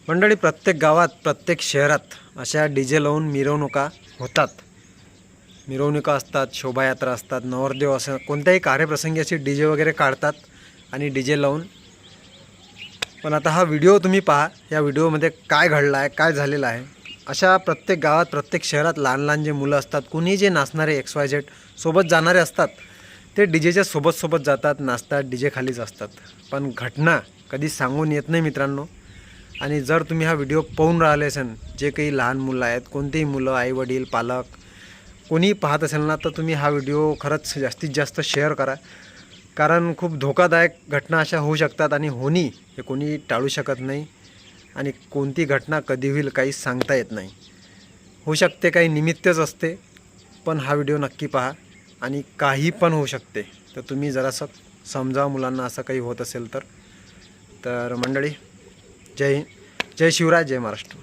मंडळी, प्रत्येक गावात प्रत्येक शहरात अशा डीजे लावून मिरवणुका होतात. मिरवणुका असतात, शोभायात्रा असतात, नवरदेव असं कोणत्याही कार्यप्रसंगी असे डीजे वगैरे काढतात आणि डीजे लावून. पण आता हा व्हिडिओ तुम्ही पहा. या व्हिडिओमध्ये काय घडलं आहे, काय झालेलं आहे. अशा प्रत्येक गावात प्रत्येक शहरात लहान लहान जे मुलं असतात, कुणी जे नाचणारे XYZ सोबत जाणारे असतात, ते डीजेच्या सोबत जातात, नाचतात, डीजे खालीच असतात. पण घटना कधी सांगून येत नाही मित्रांनो. आणि जर तुम्ही हा व्हिडिओ पाहून राहिले असेल, जे काही लहान मुलं आहेत, कोणतेही मुलं, आईवडील, पालक कोणी पाहत असेल ना, तर तुम्ही हा व्हिडिओ खरंच जास्तीत जास्त शेअर करा. कारण खूप धोकादायक घटना अशा होऊ शकतात आणि होणी हे कोणी टाळू शकत नाही. आणि कोणती घटना कधी होईल काही सांगता येत नाही. होऊ शकते काही निमित्तच असते. पण हा व्हिडिओ नक्की पहा. आणि काही पण होऊ शकते, तर तुम्ही जरासं समजावा मुलांना असं काही होत असेल तर. मंडळी, जय हिंद, जय शिवराय, जय महाराष्ट्र.